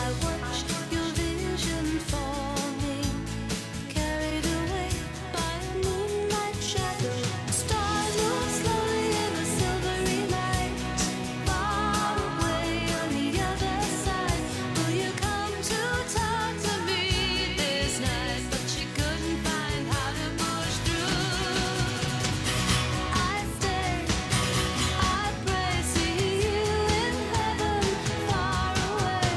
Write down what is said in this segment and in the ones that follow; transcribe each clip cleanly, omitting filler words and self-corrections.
I watched your vision forming, carried away by a moonlight shadow. Stars move slowly in a silvery light, far away on the other side. Will you come to talk to me this night? But she couldn't find how to push through. I stay, I pray, see you in heaven, far away.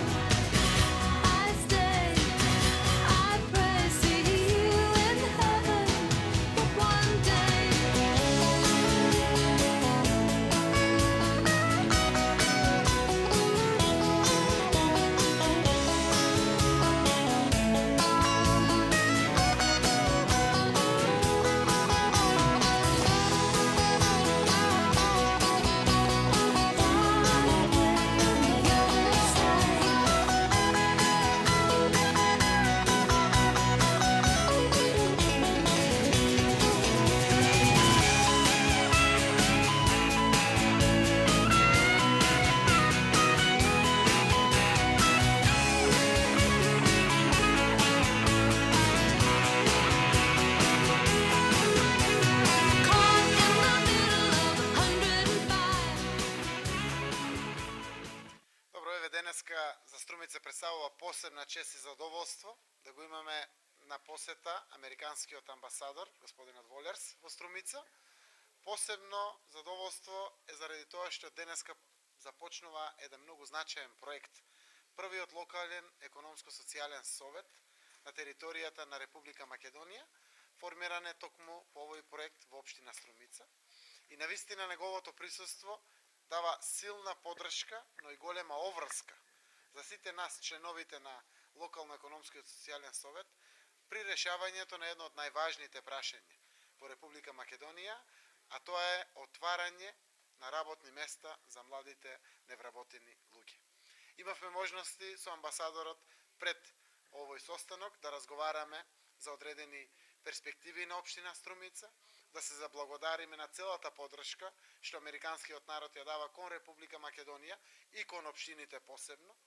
I stay, I pray, see you in heaven, but one day. Caught in the middle of 105. Добро, еве денеска за Струмица представува посебна чест и задоволство да го имаме на посета американскиот амбасадор, господинот Волерс, во Струмица. Посебно задоволство е заради тоа што денеска започнува еден многу значаен проект. Првиот локален економско-социјален совет на територијата на Република Македонија, формиран е токму по овој проект во општина Струмица. И навистина неговото присуство дава силна поддршка, но и голема обврска за сите нас, членовите на локално економскиот социјален совет, при решавањето на едно од најважните прашања во Република Македонија, а тоа е отварање на работни места за младите невработени луѓе. Имавме можности со амбасадорот пред овој состанок да разговараме за одредени перспективи на општина Струмица, да се заблагодариме на целата поддршка што американскиот народ ја дава кон Република Македонија и кон општините посебно.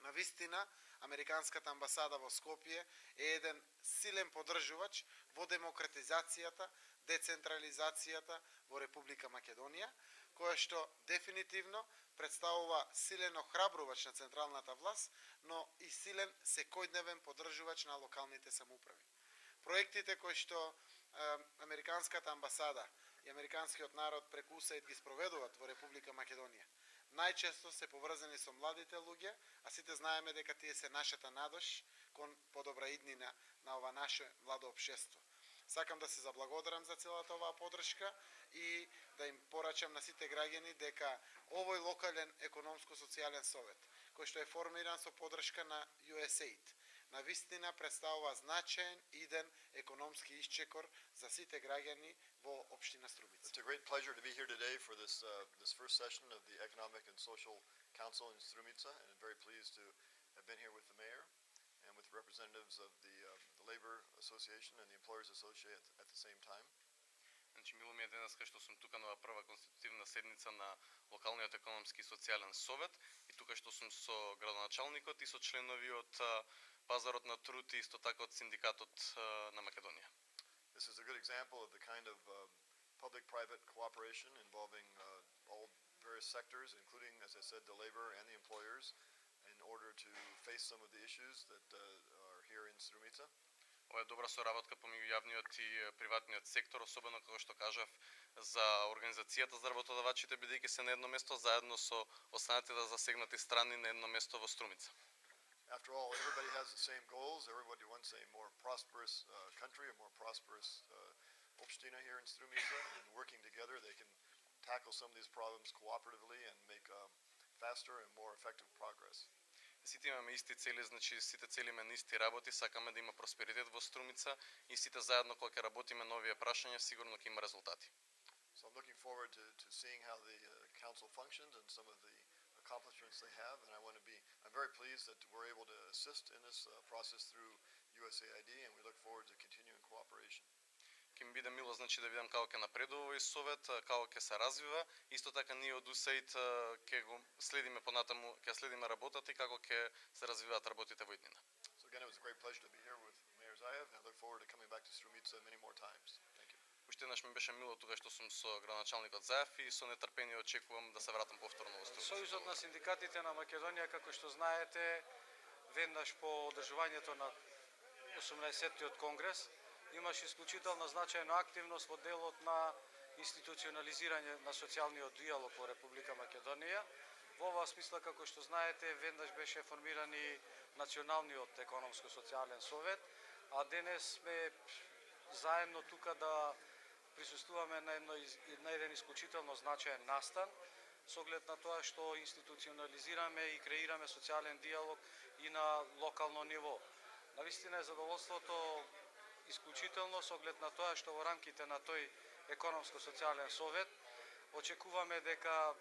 Навистина, американската амбасада во Скопје е еден силен поддржувач во демократизацијата, децентрализацијата во Република Македонија, која што дефинитивно представува силен охрабрувач на централната власт, но и силен секојдневен поддржувач на локалните самоуправи. Проектите кои што американската амбасада и американскиот народ преку УСАИД ги спроведуваат во Република Македонија, најчесто се поврзани со младите луѓе, а сите знаеме дека тие се нашата надош кон подобра иднина на ова наше младо општество. Сакам да се заблагодарам за целата оваа поддршка и да им порачам на сите граѓани дека овој локален економско-социјален совет, кој што е формиран со поддршка на USAID, навистина представува значаен иден економски исчекор за сите граѓани во општина Струмица. It's a great pleasure to be here today for this first session of the Economic and Social Council in Strumica, and I'm very pleased to have been here with the mayor and with representatives of the Labor Association and the Employers Association at the same time. Значи, мило ми е денес што сум тука на прва конститутивна седница на локалниот економски и социјален совет и тука што сум со градоначалникот и со членови од пазарот на труд и исто така од синдикатот на Македонија. This is a good example of the kind of public-private cooperation involving all various sectors, including, as I said, the labor and the employers, in order to face some of the issues that are here in Strumica. Ова е добра соработка помеѓу јавниот и приватниот сектор, особено како што кажав за организацијата за работодавачите, бидејќи се на едно место заедно со останатите засегнати страни на едно место во Струмица. After all, everybody has the same goals. Everybody wants a more prosperous country, a more prosperous opština here in Strumica, and working together they can tackle some of these problems cooperatively and make faster and more effective progress. Сите имаме исти цели, значи сите целиме на исти работи, сакаме да има просперитет во Струмица и сите заедно кога ќе работиме на овие прашања, сигурно ќе има резултати. So I'm looking forward to seeing how the council functions and some of the accomplishments they have, and I'm very pleased that we're able to assist in this process through USAID, and we look forward to continuing cooperation. Ќе ќе ми биде мило значи да видам како ќе напредува овој совет, како ќе се развива. Исто така ние од УСАИД ќе го следиме понатаму, ќе следиме работата и како ќе се развиваат работите во иднина. So again, it was a great pleasure to be here with Mayor Zaev, and I look forward to coming back to Strumica many more times. Thank you. Уште еднаш ми беше мило тука што сум со градоначалникот Заев и со нетрпение очекувам да се вратам повторно во Струмица. Сојузот на синдикатите на Македонија, како што знаете, веднаш по одржувањето на 18-тиот конгрес, имаше исклучително значајна активност во делот на институционализирање на социјалниот диалог во Република Македонија. Во оваа смисла, како што знаете, веднаш беше формиран и Националниот економско-социјален совет, а денес сме заедно тука да присуствуваме на еден исклучително значаен настан, со оглед на тоа што институционализираме и креираме социјален диалог и на локално ниво. Навистина е задоволството исклучително со оглед на тоа што во рамките на тој економско-социјален совет очекуваме дека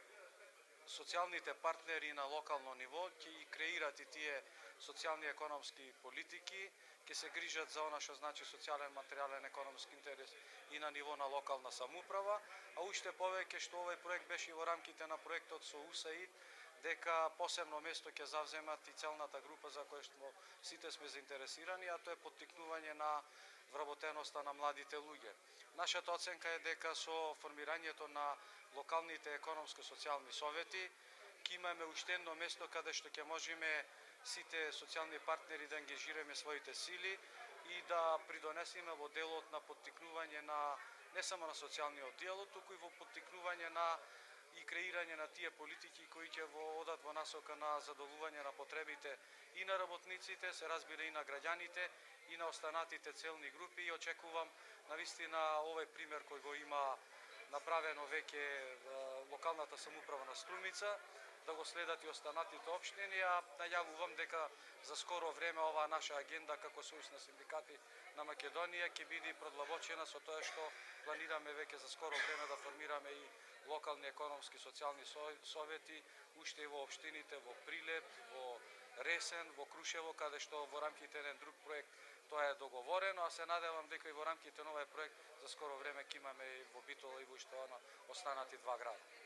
социјалните партнери на локално ниво ќе ги креират и тие социјални економски политики, ќе се грижат за она што значи социјален, материјален, економски интерес и на ниво на локална самоуправа, а уште повеќе што овој проект беше во рамките на проектот со УСАИД, дека посебно место ќе завземат и целната група за која што сите сме заинтересирани, а тоа е поттикнување на вработеноста на младите луѓе. Нашата оценка е дека со формирањето на локалните економско-социјални совети ќе имаме уште едно место каде што ќе можеме сите социјални партнери да ангажираме своите сили и да придонесеме во делот на поттикнување на не само на социјалниот диалог, туку и во поттикнување на и креирање на тие политики кои ќе одат во насока на задоволување на потребите и на работниците, се разбира и на граѓаните и на останатите целни групи, и очекувам навистина овој пример кој го има направено веќе локалната самоуправа на Струмица, да го следат и останатите општини, а најавувам дека за скоро време оваа наша агенда како Сојуз на синдикати на Македонија ќе биде продлабочена со тоа што планираме веќе за скоро време да формираме и локални економски социјални совети уште и во општините во Прилеп, во Ресен, во Крушево, каде што во рамките еден друг проект тоа е договорено, а се надевам дека и во рамките на овој проект за скоро време ќе имаме и во Битола и во уште останати два града.